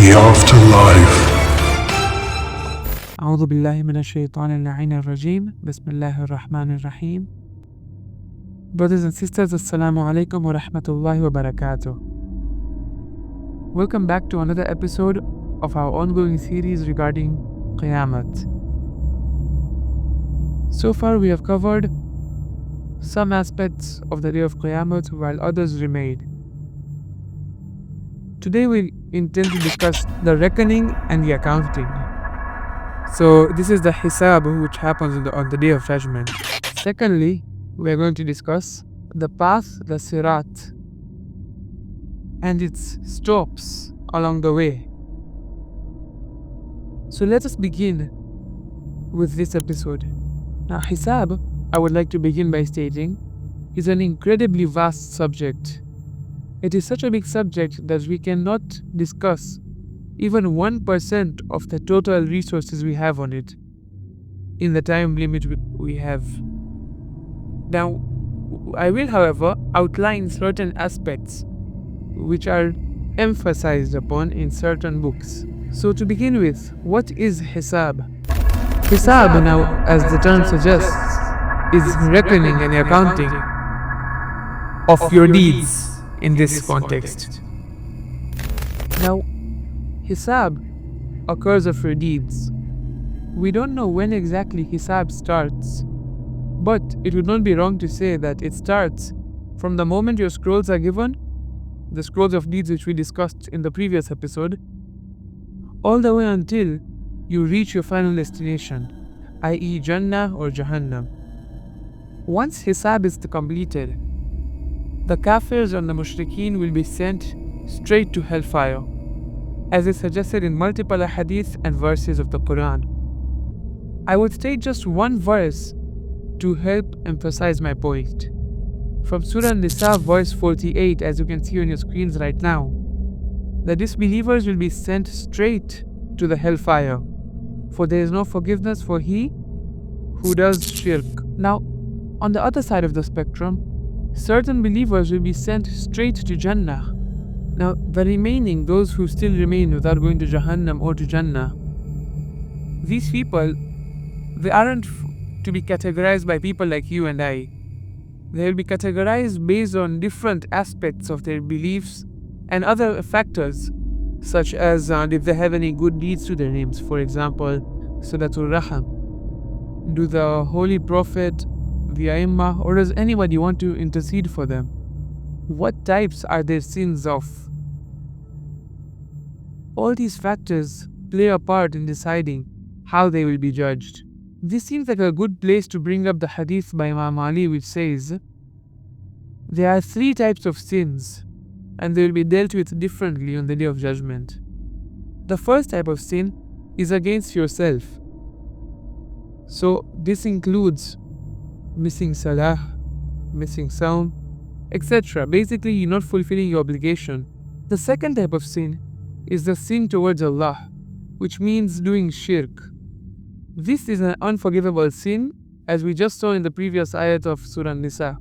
The Afterlife. أعوذ بالله من الشيطان اللعين الرجيم. بسم الله الرحمن الرحيم. Brothers and sisters, Assalamu alaikum wa rahmatullahi wa barakatuh. Welcome back to another episode of our ongoing series regarding Qiyamat. So far we have covered some aspects of the day of Qiyamat while others remain. Today we intend to discuss the reckoning and the accounting. So this is the Hisab which happens on the day of judgment. Secondly, we are going to discuss the path, the Sirat, and its stops along the way. So let us begin with this episode. Now Hisab, I would like to begin by stating, is an incredibly vast subject. It is such a big subject that we cannot discuss even 1% of the total resources we have on it in the time limit we have. Now, I will, however, outline certain aspects which are emphasized upon in certain books. So to begin with, what is Hisab? Hisab, now, as the term suggests, is reckoning and accounting of your deeds in this context. Now, Hisab occurs of your deeds. We don't know when exactly Hisab starts, but it would not be wrong to say that it starts from the moment your scrolls are given, the scrolls of deeds which we discussed in the previous episode, all the way until you reach your final destination, i.e. Jannah or Jahannam. Once Hisab is completed, the Kafirs and the Mushrikeen will be sent straight to Hellfire, as is suggested in multiple Hadith and verses of the Quran. I would state just one verse to help emphasize my point. From Surah Nisa verse 48, as you can see on your screens right now, the disbelievers will be sent straight to the Hellfire, for there is no forgiveness for he who does shirk. Now, on the other side of the spectrum, certain believers will be sent straight to Jannah. Now, the remaining, those who still remain without going to Jahannam or to Jannah, these people, they aren't to be categorized by people like you and I. They will be categorized based on different aspects of their beliefs and other factors, such as if they have any good deeds to their names. For example, Silatul Raham. Do the Holy Prophet, the Aimma, or does anybody want to intercede for them? What types are their sins of? All these factors play a part in deciding how they will be judged. This seems like a good place to bring up the hadith by Imam Ali, which says, there are 3 types of sins, and they will be dealt with differently on the day of judgment. The first type of sin is against yourself. So this includes missing salah, missing saum, etc. Basically, you're not fulfilling your obligation. The second type of sin is the sin towards Allah, which means doing shirk. This is an unforgivable sin, as we just saw in the previous ayat of Surah Nisa.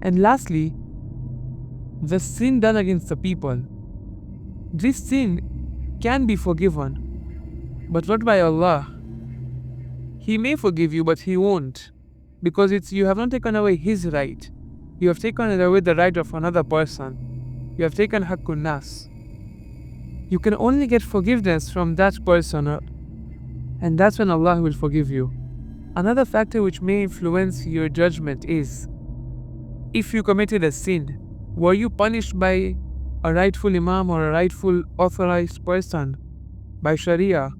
And lastly, the sin done against the people. This sin can be forgiven, but not by Allah. He may forgive you, but He won't, because you have not taken away His right. You have taken away the right of another person. You have taken Haqqun Nas. You can only get forgiveness from that person, and that's when Allah will forgive you. Another factor which may influence your judgment is, if you committed a sin, were you punished by a rightful Imam or a rightful authorized person by Sharia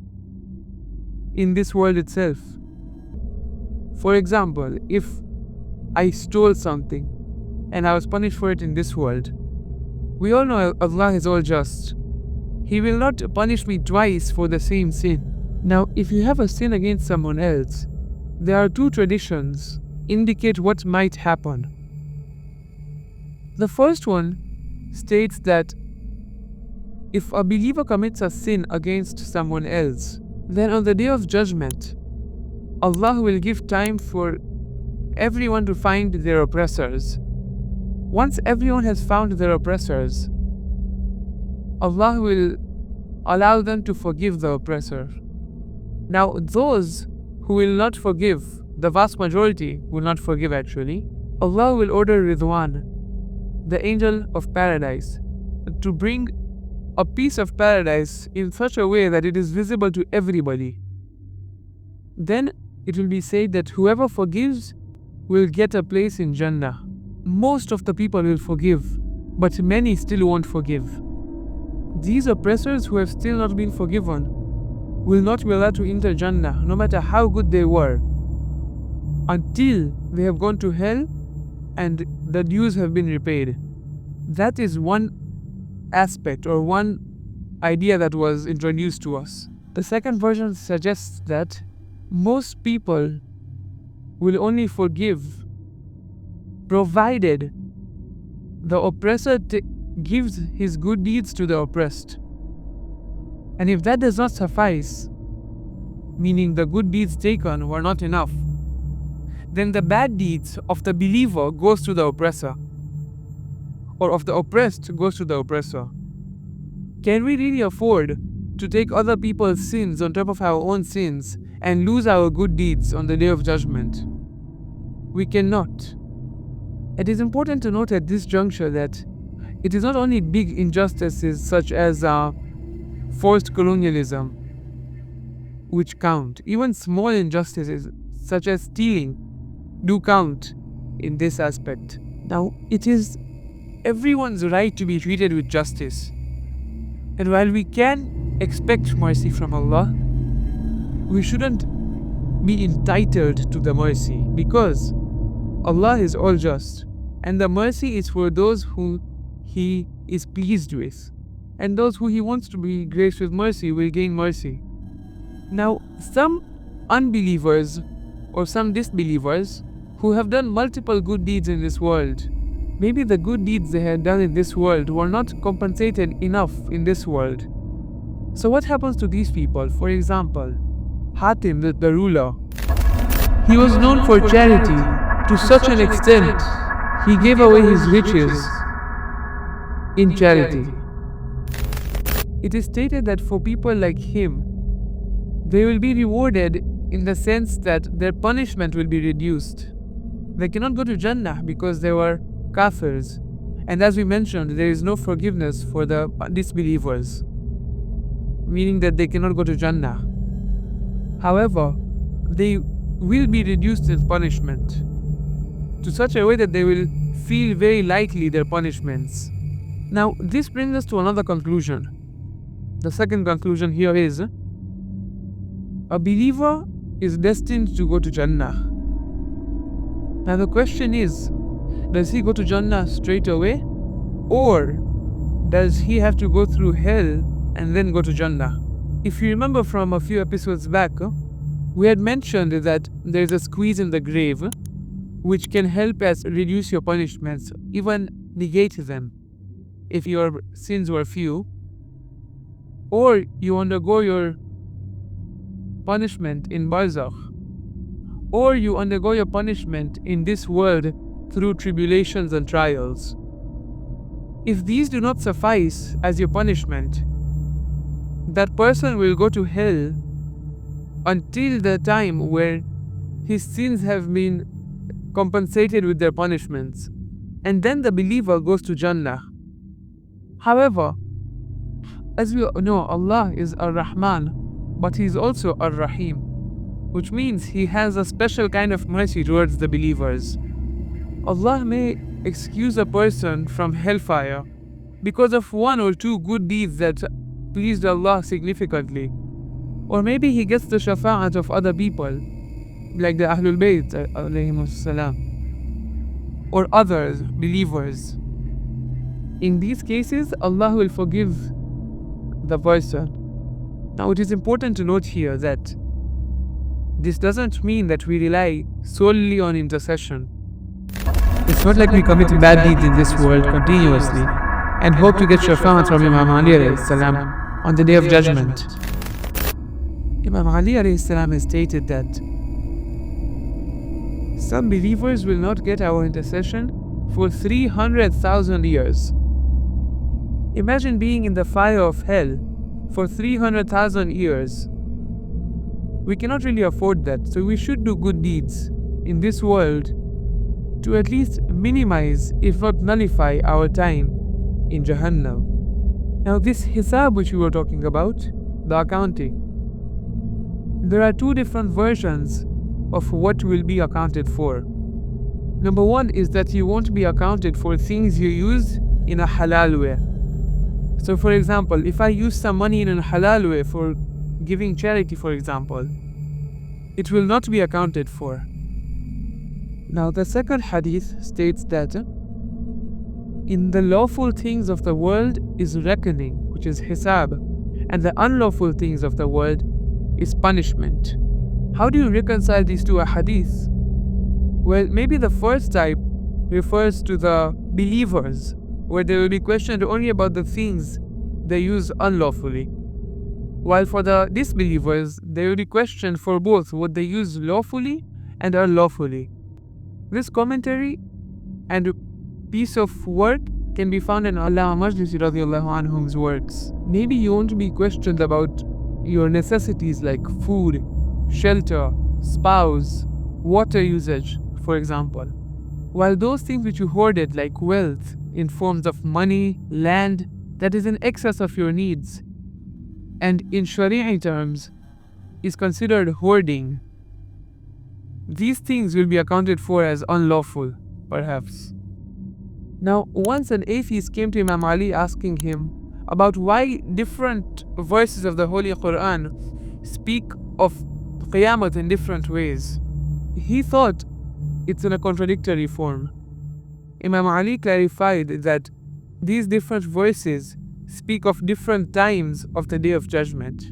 in this world itself? For example, if I stole something and I was punished for it in this world, we all know Allah is all just. He will not punish me twice for the same sin. Now, if you have a sin against someone else, there are 2 traditions indicate what might happen. The first one states that if a believer commits a sin against someone else, then on the day of judgment, Allah will give time for everyone to find their oppressors. Once everyone has found their oppressors, Allah will allow them to forgive the oppressor. Now, those who will not forgive, the vast majority will not forgive actually, Allah will order Ridwan, the angel of paradise, to bring a piece of paradise in such a way that it is visible to everybody. Then it will be said that whoever forgives will get a place in Jannah. Most of the people will forgive, but many still won't forgive. These oppressors who have still not been forgiven will not be allowed to enter Jannah, no matter how good they were, until they have gone to hell and the dues have been repaid. That is one aspect or one idea that was introduced to us. The second version suggests that most people will only forgive provided the oppressor gives his good deeds to the oppressed. And if that does not suffice, meaning the good deeds taken were not enough, then the bad deeds of the believer goes to the oppressor, or of the oppressed goes to the oppressor. Can we really afford to take other people's sins on top of our own sins and lose our good deeds on the Day of Judgment? We cannot. It is important to note at this juncture that it is not only big injustices such as forced colonialism which count. Even small injustices such as stealing do count in this aspect. Now, it is everyone's right to be treated with justice. And while we can expect mercy from Allah, we shouldn't be entitled to the mercy, because Allah is all just, and the mercy is for those who He is pleased with, and those who He wants to be graced with mercy will gain mercy. Now, some unbelievers or some disbelievers who have done multiple good deeds in this world, maybe the good deeds they had done in this world were not compensated enough in this world. So what happens to these people? For example, Hatim, the ruler, he was known for charity to such an extent he gave away his riches in charity. It is stated that for people like him, they will be rewarded in the sense that their punishment will be reduced. They cannot go to Jannah because they were kafirs. And as we mentioned, there is no forgiveness for the disbelievers, meaning that they cannot go to Jannah. However, they will be reduced in punishment to such a way that they will feel very lightly their punishments. Now, this brings us to another conclusion. The second conclusion here is, a believer is destined to go to Jannah. Now the question is, does he go to Jannah straight away, or does he have to go through hell and then go to Jannah? If you remember from a few episodes back, we had mentioned that there is a squeeze in the grave which can help us reduce your punishments, even negate them if your sins were few, or you undergo your punishment in barzakh, or you undergo your punishment in this world through tribulations and trials. If these do not suffice as your punishment, that person will go to hell until the time where his sins have been compensated with their punishments, and then the believer goes to Jannah. However, as we know, Allah is Ar-Rahman, but He is also Ar-Rahim, which means He has a special kind of mercy towards the believers. Allah may excuse a person from hellfire because of one or two good deeds that pleased Allah significantly. Or maybe He gets the shafa'at of other people, like the Ahlul Bayt alayhimus salam, or others, believers. In these cases, Allah will forgive the person. Now, it is important to note here that this doesn't mean that we rely solely on intercession. It's not like we commit bad deeds in this world continuously and hope to get shafa'at from Imam Ali alayhi salam on the Day of Judgment. Imam Ali alayhi salam has stated that some believers will not get our intercession for 300,000 years. Imagine being in the fire of hell for 300,000 years. We cannot really afford that, so we should do good deeds in this world to at least minimize, if not nullify, our time in Jahannam. Now this Hisab which we were talking about, the accounting, there are two different versions of what will be accounted for. Number one is that you won't be accounted for things you use in a halal way. So for example, if I use some money in a halal way for giving charity, for example, it will not be accounted for. Now the second hadith states that in the lawful things of the world is reckoning, which is hisab, and the unlawful things of the world is punishment. How do you reconcile these two hadiths? Well, maybe the first type refers to the believers, where they will be questioned only about the things they use unlawfully, while for the disbelievers, they will be questioned for both what they use lawfully and unlawfully. This commentary and piece of work can be found in Allama Majlisi radiallahu anhum's works. Maybe you won't be questioned about your necessities like food, shelter, spouse, water usage, for example, while those things which you hoarded like wealth in forms of money, land, that is in excess of your needs, and in Sharia terms is considered hoarding, these things will be accounted for as unlawful, perhaps. Now, once an atheist came to Imam Ali asking him about why different verses of the Holy Quran speak of Qiyamah in different ways. He thought it's in a contradictory form. Imam Ali clarified that these different verses speak of different times of the Day of Judgment.